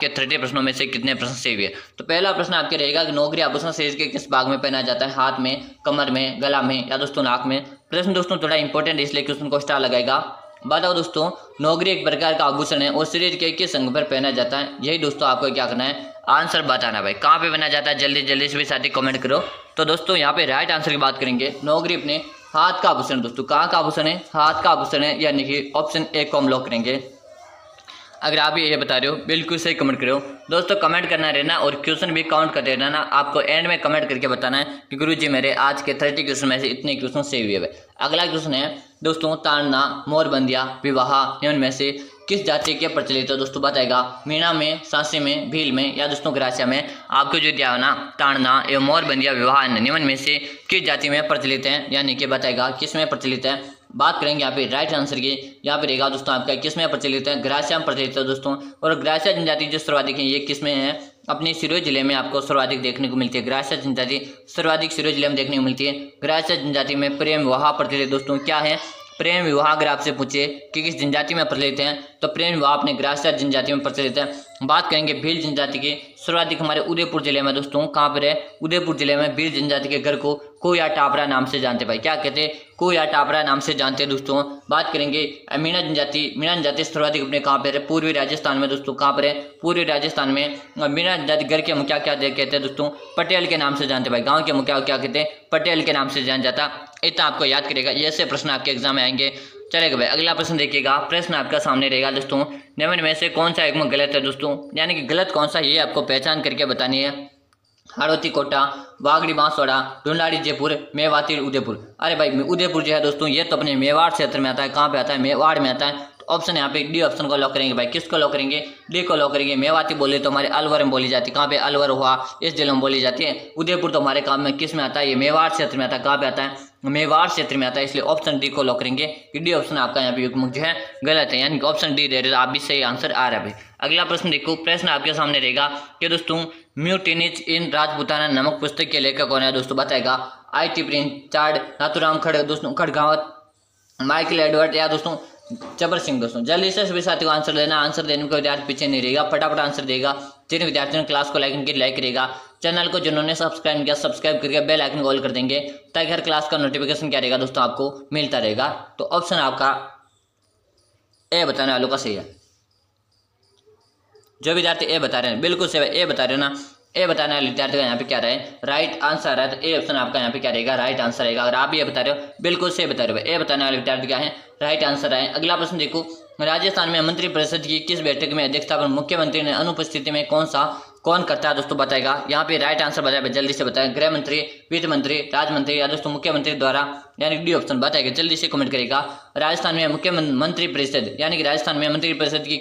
के 30 प्रश्नों में से कितने प्रश्न सही हुए। तो पहला प्रश्न आपके रहेगा कि नौकरी आभूषण शरीर के किस भाग में पहना जाता है, हाथ में, कमर में, गला में या दोस्तों नाक में। प्रश्न दोस्तों थोड़ा इंपॉर्टेंट है इसलिए क्वेश्चन को स्टार लगाएगा। बताओ दोस्तों, नौकरी एक प्रकार का आभूषण है और शरीर के किस अंग पर पहना जाता है। यही दोस्तों आपको क्या करना है, आंसर बताना भाई। कहाँ पे पहना जाता है, जल्दी जल्दी से भी साथी कमेंट करो। तो दोस्तों यहाँ पे राइट आंसर की बात करेंगे, नौकरी अपने हाथ का आभूषण। दोस्तों कहाँ का आभूषण है, हाथ का आभूषण है, यानी कि ऑप्शन ए को हम लॉक करेंगे। अगर आप ये बता रहे हो बिल्कुल सही कमेंट करो दोस्तों, कमेंट करना रहना और क्वेश्चन भी काउंट करते रहना। आपको एंड में कमेंट करके बताना है कि गुरुजी मेरे आज के 30 क्वेश्चन में से इतने क्वेश्चन सही हुए। अगला क्वेश्चन है दोस्तों, ताड़ना, मोरबंदिया, विवाह निम्न में से किस जाति के प्रचलित है। दोस्तों बताएगा मीणा में, सांसी में, भील में या दोस्तों ग्रासिया में। आपको जो दिया है ना, ताड़ना एवं मोरबंदिया विवाह निम्न में से किस जाति में प्रचलित है, यानी कि बताएगा किस में प्रचलित है। बात करेंगे यहाँ पे राइट आंसर की। यहाँ पे रहेगा दोस्तों आपका किस में प्रचलित है, ग्रासिया में प्रचलित है दोस्तों। और ग्रासिया जनजाति जो सर्वाधिक है ये किस में है, अपने सिरोही जिले में आपको सर्वाधिक देखने को मिलती है। ग्रासिया जनजाति सर्वाधिक सिरोही जिले में देखने को मिलती है। ग्रासिया जनजाति में प्रेम विवाह प्रचलित दोस्तों क्या है, प्रेम विवाह। अगर आपसे पूछे कि किस जनजाति में प्रचलित है तो प्रेम विवाह अपने ग्रासिया जनजाति में प्रचलित है। बात करेंगे भील जनजाति की, सर्वाधिक हमारे उदयपुर जिले में दोस्तों। कहाँ पर है, उदयपुर जिले में भील जनजाति के घर को कोया टापरा नाम से जानते भाई। क्या कहते हैं, कोया टापरा नाम से जानते हैं दोस्तों। बात करेंगे मीणा जनजाति, मीणा जनजाति सर्वाधिक अपने कहाँ पर है, पूर्वी राजस्थान में दोस्तों। कहाँ पर है, पूर्वी राजस्थान में। मीणा जनजाति घर के मुखिया क्या कहते हैं दोस्तों, पटेल के नाम से जानते भाई। गाँव के मुखिया क्या कहते हैं, पटेल के नाम से जान जाता। इतना आपको याद करेगा, ये से प्रश्न आपके एग्जाम में आएंगे। चलेगा भाई, अगला प्रश्न देखिएगा। प्रश्न आपका सामने रहेगा दोस्तों, निम्न में से कौन सा एक गलत है दोस्तों, यानी कि गलत कौन सा ये आपको पहचान करके बतानी है। हाड़ौती कोटा, वागड़ी बांसवाड़ा, ढूंढाड़ी जयपुर, मेवाती उदयपुर। अरे भाई उदयपुर जो है दोस्तों ये तो अपने मेवाड़ क्षेत्र में आता है। कहाँ पे आता है, मेवाड़ में आता है। तो ऑप्शन यहाँ पे डी ऑप्शन को लॉक करेंगे भाई। किसको लॉक करेंगे, डी को लॉक करेंगे। मेवाती बोले तो हमारे अलवर में बोली जाती है। कहाँ पे, अलवर हुआ इस जिले में बोली जाती है। उदयपुर तो हमारे काम में किस में आता है, ये मेवाड़ क्षेत्र में आता है। कहाँ पे आता है, मेवाड़ क्षेत्र में आता है। इसलिए ऑप्शन डी को लॉक करेंगे कि डी ऑप्शन आपका यहाँ पे युग्म जो है गलत है, यानी कि ऑप्शन डी दे रहे आप भी सही आंसर आ रहा है भाई। अगला प्रश्न देखो, प्रश्न आपके सामने रहेगा कि दोस्तों म्यूटिनीज इन राजपूताना नामक पुस्तक के लेखक कौन है दोस्तों। बताएगा I T. Pritchard, Nathuram Khadgawat, Michael Edward या दोस्तों जबर सिंह। दोस्तों जल्दी से सभी साथियों को आंसर देना। आंसर देने में कोई विद्यार्थी पीछे नहीं रहेगा, फटाफट आंसर देगा। जिन विद्यार्थियों ने क्लास को लाइक करेगा, चैनल को जिन्होंने सब्सक्राइब किया सब्सक्राइब करके बेल आइकन कॉल कर देंगे ताकि हर क्लास का नोटिफिकेशन क्या रहेगा दोस्तों आपको मिलता रहेगा। तो ऑप्शन आपका ए बताने वालों का सही है। जो विद्यार्थी ए बता रहे हैं बिल्कुल सही, ए बता रहे हो ना, ए बताने वाले विद्यार्थी का यहाँ पे क्या रहे राइट आंसर है। तो ए ऑप्शन आपका यहाँ पे क्या रहेगा, राइट आंसर रहेगा। अगर आप ये बता रहे हो बिल्कुल सही बता रहे हो, ए बताने वाले विद्यार्थी क्या है, राइट आंसर है। अगला प्रश्न देखो, राजस्थान में मंत्रिपरिषद की किस बैठक में अध्यक्षता पर मुख्यमंत्री ने अनुपस्थिति में कौन करता है दोस्तों। बताएगा यहाँ पे राइट आंसर बताया, जल्दी से बताएं। गृह मंत्री, वित्त मंत्री, राज मंत्री या दोस्तों मुख्यमंत्री द्वारा, यानी डी ऑप्शन बताएगा। जल्दी से कमेंट करेगा। राजस्थान में मुख्यमंत्री परिषद, यानी कि राजस्थान में मंत्री परिषद की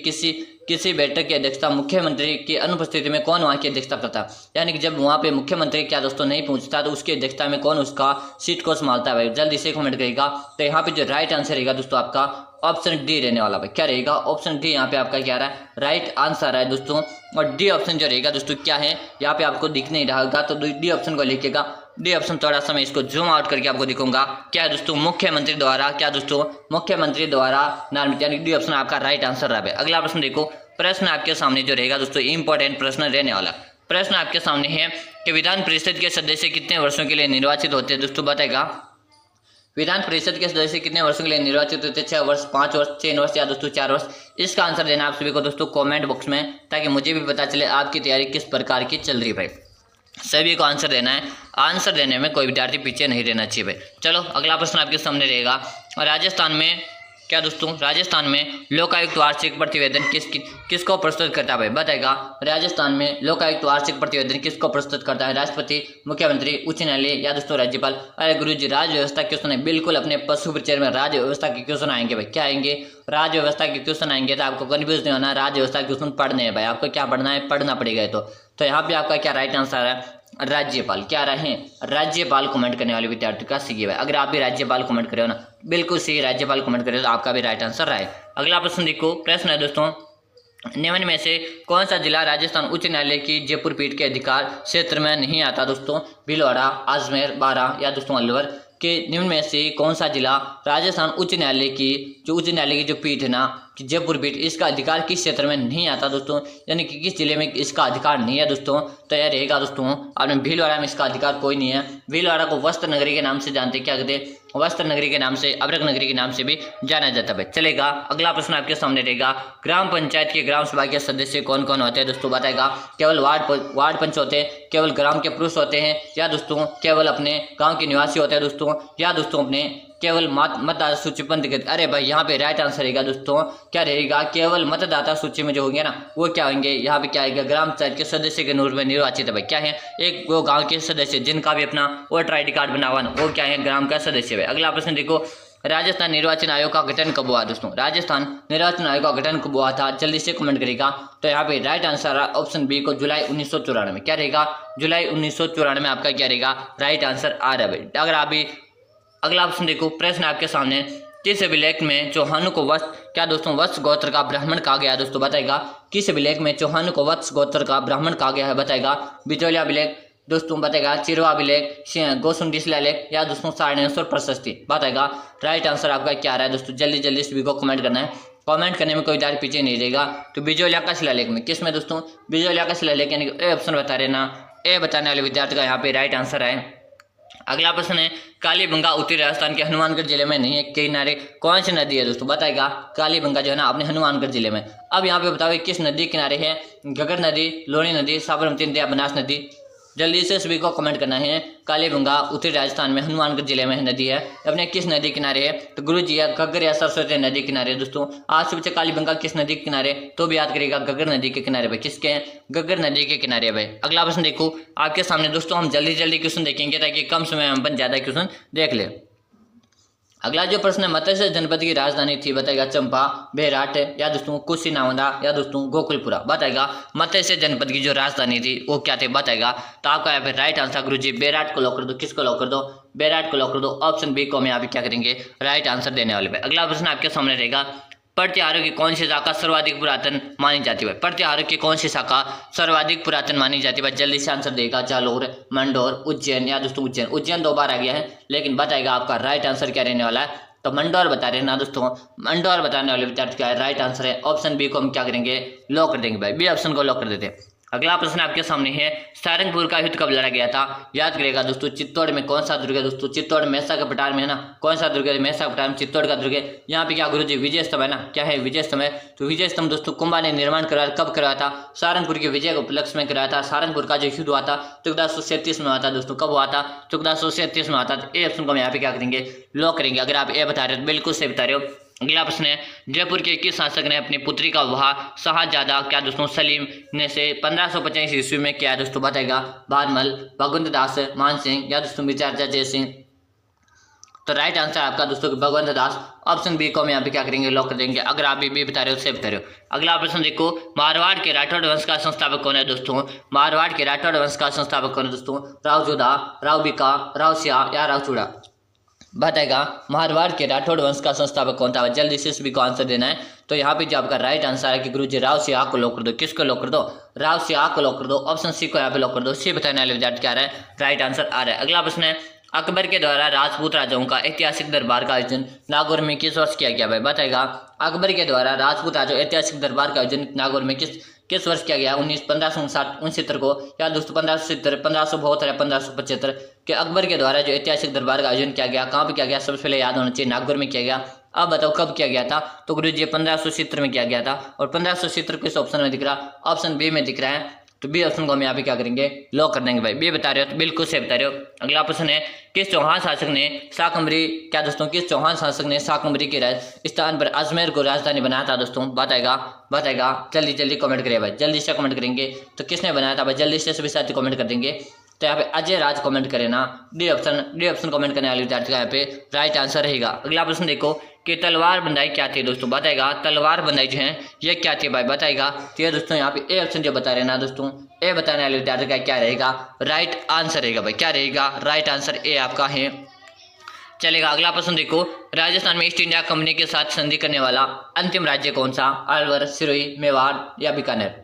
किसी बैठक की अध्यक्षता मुख्यमंत्री की अनुपस्थिति में कौन वहाँ की अध्यक्षता करता है, यानी कि जब वहाँ पे मुख्यमंत्री क्या दोस्तों नहीं पहुंचता तो उसकी अध्यक्षता में कौन उसका सीट को संभालता है भाई। जल्दी से कमेंट करेगा। तो यहाँ पे जो राइट आंसर रहेगा दोस्तों आपका ऑप्शन डी रहने वाला भाई। क्या रहेगा, ऑप्शन डी यहाँ पे आपका क्या रहा है, राइट आंसर है दोस्तों। और डी ऑप्शन जो रहेगा दोस्तों क्या है, यहाँ पे आपको दिख नहीं रहा होगा तो डी ऑप्शन को लिखिएगा। डी ऑप्शन थोड़ा सा मैं इसको जूम आउट करके आपको दिखाऊंगा। क्या है दोस्तों, मुख्यमंत्री द्वारा, क्या दोस्तों मुख्यमंत्री द्वारा नामित, यानी डी ऑप्शन आपका राइट आंसर रहा है। अगला प्रश्न देखो, प्रश्न आपके सामने जो रहेगा दोस्तों इंपॉर्टेंट प्रश्न रहने वाला। प्रश्न आपके सामने है कि विधान परिषद के सदस्य कितने वर्षों के लिए निर्वाचित होते हैं दोस्तों। बताएगा विधान परिषद के सदस्य कितने वर्षों के लिए निर्वाचित होते हैं, 6 वर्ष, 5 वर्ष, 6 वर्ष या दोस्तों 4 वर्ष। इसका आंसर देना आप सभी को दोस्तों कमेंट बॉक्स में, ताकि मुझे भी पता चले आपकी तैयारी किस प्रकार की चल रही है भाई। सभी को आंसर देना है, आंसर देने में कोई विद्यार्थी पीछे नहीं रहना चाहिए भाई। चलो अगला प्रश्न आपके सामने रहेगा, राजस्थान में क्या दोस्तों, राजस्थान में लोकायुक्त वार्षिक प्रतिवेदन किसको प्रस्तुत करता है भाई। बताएगा राजस्थान में लोकायुक्त वार्षिक प्रतिवेदन किसको प्रस्तुत करता है, राष्ट्रपति, मुख्यमंत्री, उच्च न्यायालय या दोस्तों राज्यपाल। अरे गुरुजी राज व्यवस्था क्वेश्चन है, बिल्कुल अपने पशु परिचय में राज व्यवस्था के क्वेश्चन आएंगे भाई। क्या आएंगे, राज व्यवस्था के क्वेश्चन आएंगे। तो आपको कन्फ्यूज नहीं होना, राज व्यवस्था के क्वेश्चन पढ़ने हैं भाई। आपको क्या पढ़ना है, पढ़ना पड़ेगा। तो यहाँ पे आपका क्या राइट आंसर है, राज्यपाल। क्या रहे, राज्यपाल कमेंट करने वाले विद्यार्थी का सही है। अगर आप भी राज्यपाल कमेंट करे हो ना, बिल्कुल सही राज्यपाल कमेंट करे तो आपका भी राइट आंसर रहा है। अगला प्रश्न देखो, प्रश्न है दोस्तों, निम्न में से कौन सा जिला राजस्थान उच्च न्यायालय की जयपुर पीठ के अधिकार क्षेत्र में नहीं आता दोस्तों। भीलवाड़ा, अजमेर, बारां या दोस्तों अलवर। कि निम्न में से कौन सा जिला राजस्थान उच्च न्यायालय की जो पीठ है ना कि जयपुर पीठ, इसका अधिकार किस क्षेत्र में नहीं आता दोस्तों, यानी कि किस जिले में इसका अधिकार नहीं है दोस्तों। तो यह रहेगा दोस्तों आपने भीलवाड़ा में इसका अधिकार कोई नहीं है। भीलवाड़ा को वस्त्र नगरी के नाम से जानते हैं, क्या कहते हैं, वस्त्र नगरी के नाम से, अभ्रक नगरी के नाम से भी जाना जाता है। चलेगा अगला प्रश्न आपके सामने रहेगा, ग्राम पंचायत के ग्राम सभा के सदस्य कौन कौन होते हैं दोस्तों, बताएगा केवल वार्ड पंच होते हैं, केवल ग्राम के पुरुष होते हैं, या दोस्तों केवल अपने गांव के निवासी होते हैं दोस्तों, या दोस्तों अपने केवल मतदाता सूची पंजीकृत। अरे भाई यहाँ पे राइट आंसर रहेगा दोस्तों, क्या रहेगा, केवल मतदाता सूची में जो होंगे ना वो क्या होंगे, यहाँ पे क्या आएगा, ग्राम पंचायत के सदस्य के रूप में निर्वाचित है भाई। क्या है, एक वो गांव के सदस्य जिनका भी अपना वोटर ID कार्ड बना हुआ वो क्या है, ग्राम का सदस्य है। अगला प्रश्न देखो, राजस्थान निर्वाचन आयोग का गठन कब हुआ दोस्तों, राजस्थान निर्वाचन आयोग का गठन कब हुआ था, जल्दी से कमेंट करेगा। तो यहाँ पे राइट आंसर ऑप्शन बी को जुलाई 1994 क्या रहेगा, जुलाई 1994 में आपका क्या रहेगा, राइट आंसर आ रहा है भाई। अगर आप भी अगला ऑप्शन देखो, प्रश्न आपके सामने, किस अभिलेख में चौहानों को वत्स क्या दोस्तों वत्स गोत्र का ब्राह्मण कहा गया है दोस्तों, बताएगा किस अभिलेख में चौहानों को वत्स गोत्र का ब्राह्मण कहा गया है, बताएगा बिचौलिया अभिलेख दोस्तों, बताएगा चिरवा अभिलेख, गोसुंडी शिलालेख, या दोस्तों सारनेश्वर प्रशस्ति, बताएगा राइट आंसर आपका क्या आ रहा है दोस्तों। जल्दी जल्दी सभी को कमेंट करना है, कमेंट करने में कोई दार पीछे नहीं रहेगा। तो बिचौलिया का शिलालेख में किस में दोस्तों, बिचौलिया का शिलालेख यानी ए ऑप्शन बता रहे ना, ए बताने वाले विद्यार्थी का यहाँ पे राइट आंसर है। अगला प्रश्न है, कालीबंगा उत्तरी राजस्थान के हनुमानगढ़ जिले में नहीं है, किनारे कौन सी नदी है दोस्तों, बताएगा कालीबंगा जो है ना अपने हनुमानगढ़ जिले में। अब यहाँ पे बताओ किस नदी किनारे है, घग्गर नदी, लोनी नदी, साबरमती नदी या बनास नदी, जल्दी से सभी को कमेंट करना है। कालीबंगा उत्तरी राजस्थान में हनुमानगढ़ जिले में नदी है, अपने किस नदी किनारे है, तो गुरु जी है घग्गर या सरस्वती नदी किनारे दोस्तों। आज से बच्चे कालीबंगा किस नदी के किनारे, तो भी याद करेगा घग्गर नदी के किनारे भाई, किसके हैं, घग्गर नदी के किनारे भाई। अगला प्रश्न देखो आपके सामने दोस्तों, हम जल्दी जल्दी क्वेश्चन देखेंगे ताकि कम समय में अपन ज्यादा क्वेश्चन देख ले। अगला जो प्रश्न है, मत्स्य जनपद की राजधानी थी, बताएगा चंपा, बेराट, या दोस्तों कुशीनावंदा, या दोस्तों गोकुलपुरा, बताएगा मत्स्य जनपद की जो राजधानी थी वो क्या थे, बताएगा। तो आपका यहाँ पे राइट आंसर गुरुजी बेराट को लॉक कर दो, किसको लॉक कर दो, बेराट को लॉक कर दो, ऑप्शन बी को हम यहाँ पे क्या करेंगे, राइट आंसर देने वाले पे। अगला प्रश्न आपके सामने रहेगा, प्रत्याहारों की कौन सी शाखा सर्वाधिक पुरातन मानी जाती है, प्रत्याहारों की कौन सी शाखा सर्वाधिक पुरातन मानी जाती है, जल्दी से आंसर देगा, जालोर, मंडोर, उज्जैन, या दोस्तों उज्जैन। उज्जैन 2 बार आ गया है, लेकिन बताएगा आपका राइट आंसर क्या रहने वाला है, तो मंडोर बता रहे हैं ना दोस्तों, मंडोर बताने वाले विद्यार्थी क्या है, राइट आंसर है ऑप्शन बी को हम क्या करेंगे, लॉक कर देंगे भाई, बी ऑप्शन को लॉक कर देते हैं। अगला प्रश्न आपके सामने है, सारंगपुर का युद्ध कब लड़ा गया था, याद करेगा दोस्तों, चित्तौड़ में कौन सा दुर्ग है दोस्तों, चित्तौड़ मेहसा के पठार में है ना, कौन सा दुर्ग है, मेहसा के पठार में चित्तौड़ का दुर्ग है। यहाँ पे क्या गुरुजी विजय स्तंभ है ना, क्या है विजय स्तंभ है। तो विजय स्तंभ दोस्तों कुंभा ने निर्माण करवाया, कब करवाया था, सारंगपुर के विजय के उपलक्ष्य में करवाया था। सारंगपुर का जो युद्ध हुआ था 1437 में हुआ था दोस्तों, कब हुआ था, 1437 में हुआ था। ए ऑप्शन को हम यहाँ पे क्या करेंगे, लॉक करेंगे। अगर आप ए बता रहे हो बिल्कुल सही बता रहे हो। अगला प्रश्न है, जयपुर के किस शासक ने अपनी पुत्री का विवाह शाहजादा क्या दोस्तों सलीम ने से 1525 ईस्वी में किया दोस्तों, बताएगा भारमल, भगवंत दास, मान सिंह, या दोस्तों विचारजा जय सिंह। तो राइट आंसर आपका दोस्तों भगवंत दास, ऑप्शन बी को हम यहाँ पे क्या करेंगे, लॉक कर देंगे। अगर आप भी बता रहे हो से बता रहे हो। अगला प्रश्न देखो, मारवाड़ के राठौड़ वंश का संस्थापक कौन है दोस्तों, मारवाड़ के राठौड़ वंश का संस्थापक कौन है दोस्तों, राव जोधा, राव बिका, राव सिया, या राव चूड़ा, बताएगा मारवाड़ के राठौड़ वंश का संस्थापक कौन था। जल्दी से सभी को आंसर देना है। तो यहाँ पे जो आपका राइट आंसर है कि गुरुजी राव सियाह को लॉक कर दो, किसको लॉक कर दो, राव सियाह को लॉक कर दो, ऑप्शन सी को यहाँ पे लॉक कर दो। सी बताने वाले विद्यार्थी क्या आ रहा है, राइट आंसर आ रहा है। अगला प्रश्न है, अकबर के द्वारा राजपूत राजाओं का ऐतिहासिक दरबार का आयोजन नागौर में किस वर्ष किया गया भाई, बताएगा अकबर के द्वारा राजपूत राजाओं ऐतिहासिक दरबार का आयोजन नागौर में किस वर्ष किया गया, 1569 को, या दोस्तों 1570, 1572 या 1575 के अकबर के द्वारा जो ऐतिहासिक दरबार का आयोजन किया गया, कहाँ पे किया गया, सबसे पहले याद होना चाहिए नागौर में किया गया। अब बताओ कब किया गया था, तो गुरु जी 1570 में किया गया था। और 1570 किस ऑप्शन में दिख रहा, ऑप्शन बी में दिख रहा है। तो बी ऑप्शन को हम यहाँ पे क्या करेंगे, लॉक कर देंगे भाई। बी बता रहे हो तो बिल्कुल सही बता रहे हो। अगला प्रश्न है, किस चौहान शासक ने शाकंभरी क्या दोस्तों, किस चौहान शासक ने शाकंभरी के स्थान पर अजमेर को राजधानी बनाया था दोस्तों, बताएगा जल्दी जल्दी कमेंट करिए भाई, जल्दी से कमेंट करेंगे। तो किसने बनाया था भाई, जल्दी से सभी साथी कमेंट कर देंगे। तो यहाँ पे अजय राज कमेंट करें ना, डी ऑप्शन कमेंट करने वाले विद्यार्थी का यहाँ पे राइट आंसर रहेगा। अगला प्रश्न देखो कि तलवार बंदाई क्या थी दोस्तों, बताएगा तलवार बंदाई जो है ये क्या थी भाई, बताएगा। तो ये दोस्तों यहाँ पे ए ऑप्शन जो बता रहे हैं ना दोस्तों, ए बताने वाले विद्यार्थी का क्या रहेगा, राइट आंसर रहेगा भाई, क्या रहेगा, राइट आंसर ए आपका है। चलेगा अगला प्रश्न देखो, राजस्थान में ईस्ट इंडिया कंपनी के साथ संधि करने वाला अंतिम राज्य कौन सा, अलवर, सिरोही, मेवाड़ या बीकानेर।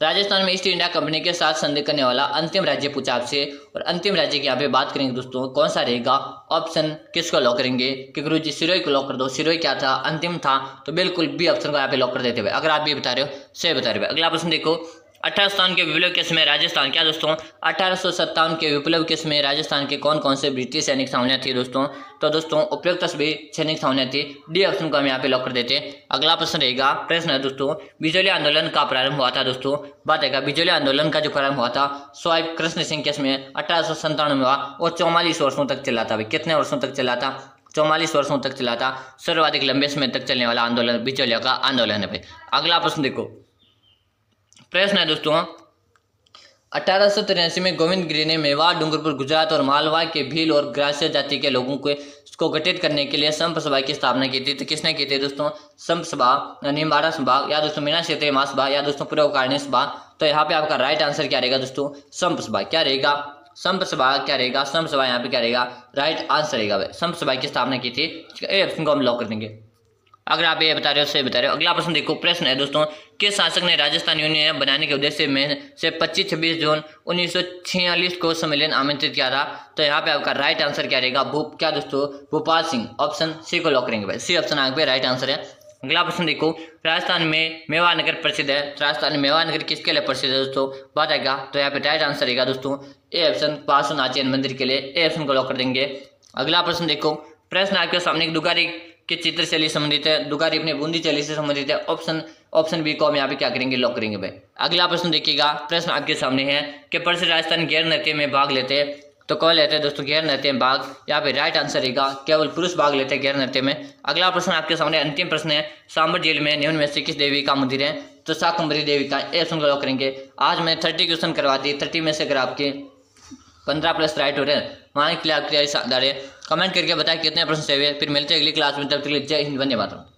राजस्थान में ईस्ट इंडिया कंपनी के साथ संधि करने वाला अंतिम राज्य पूछा आपसे, और अंतिम राज्य की यहाँ पे बात करेंगे दोस्तों, कौन सा रहेगा। ऑप्शन किसको लॉक करेंगे कि गुरुजी सिरोही को लॉक कर दो। सिरोही क्या था, अंतिम था, तो बिल्कुल बी ऑप्शन को यहाँ पे लॉक कर देते हुए। अगर आप भी बता रहे हो सही बता रहे हो। अगला प्रश्न देखो, 1857 के विप्लव के समय राजस्थान, क्या दोस्तों 1857 के विप्लव के समय राजस्थान के कौन कौन से ब्रिटिश सैनिक छावनियां थी दोस्तों। तो दोस्तों उपयुक्त सभी सैनिक छावनियां थी, डी ऑप्शन को हम यहाँ पे लॉक कर देते हैं। अगला प्रश्न रहेगा, प्रश्न है दोस्तों, बिजली आंदोलन का प्रारंभ हुआ था दोस्तों। बात है बिजली आंदोलन का जो प्रारंभ हुआ था स्वाइप कृष्ण सिंह के समय 1897 में हुआ और 44 वर्षों तक चला था। भाई कितने वर्षों तक चला था, 44 वर्षों तक चला था। सर्वाधिक लंबे समय तक चलने वाला आंदोलन बिचौलियों का आंदोलन है भाई। अगला प्रश्न देखो, प्रश्न है दोस्तों, 1883 में गोविंद गिरी ने मेवाड़, डूंगरपुर, गुजरात और मालवा के भील और ग्रास्य जाति के लोगों को गठित करने के लिए संप सभा की स्थापना की थी। तो किसने की थी दोस्तों, संप सभा, निम्बाड़ा सभा, या दोस्तों मीना क्षेत्रीय महासभा, या दोस्तों पूर्वकारिणी सभा। तो यहाँ पे आपका राइट आंसर क्या रहेगा दोस्तों, संप सभा। क्या रहेगा, संप सभा क्या रहेगा, संप सभा यहाँ पे क्या रहेगा, राइट आंसर रहेगा भाई। संप सभा की स्थापना की थी, ऑप्शन को हम लॉक कर देंगे। अगर आप ये बता रहे हो सही बता रहे हो। अगला प्रश्न देखो, प्रश्न है दोस्तों, किस शासक ने राजस्थान यूनियन बनाने के उद्देश्य में से 25-26 जून 1946 को सम्मेलन आमंत्रित किया था। तो यहाँ पे आपका राइट आंसर क्या रहेगा, क्या दोस्तों, भोपाल सिंह। ऑप्शन सी को लॉक करेंगे भाई, सी ऑप्शन यहाँ पे राइट आंसर है। अगला प्रश्न देखो, राजस्थान में मेवाड़ नगर प्रसिद्ध है। राजस्थान में मेवाड़ नगर किसके लिए प्रसिद्ध है दोस्तों, बताएगा। तो यहाँ पे राइट आंसर रहेगा दोस्तों ए ऑप्शन, पार्श्वनाथ मंदिर के लिए, ए ऑप्शन को लॉक कर देंगे। अगला प्रश्न देखो, प्रश्न आपके सामने दुगारी की चित्र शैली संबंधित है, दुगारी अपने बूंदी शैली से संबंधित है। ऑप्शन बी को हम यहाँ पे क्या करेंगे, लॉक करेंगे भाई। अगला प्रश्न देखिएगा, प्रश्न आपके सामने है कि प्रसिद्ध राजस्थान गैर नृत्य में भाग लेते हैं। तो कौन लेते हैं दोस्तों गैर नृत्य में भाग, यहाँ पे राइट आंसर रहेगा केवल पुरुष भाग लेते हैं गैर नृत्य में। अगला प्रश्न आपके सामने अंतिम प्रश्न है, सांबर जेल में निम्न में से किस देवी का मंदिर है। तो शाकंभरी देवी का, ए ऑप्शन को लॉक करेंगे। आज मैं 30 क्वेश्चन करवा दी, 30 में से अगर आपके 15+ राइट हो रहे हैं, वहाँ के लिए आपकी तैयारी शानदार है। कमेंट करके बताएं कितने प्रश्न सही हुए। फिर मिलते हैं अगली क्लास में, तब तक के लिए जय हिंद, वंदे मातरम।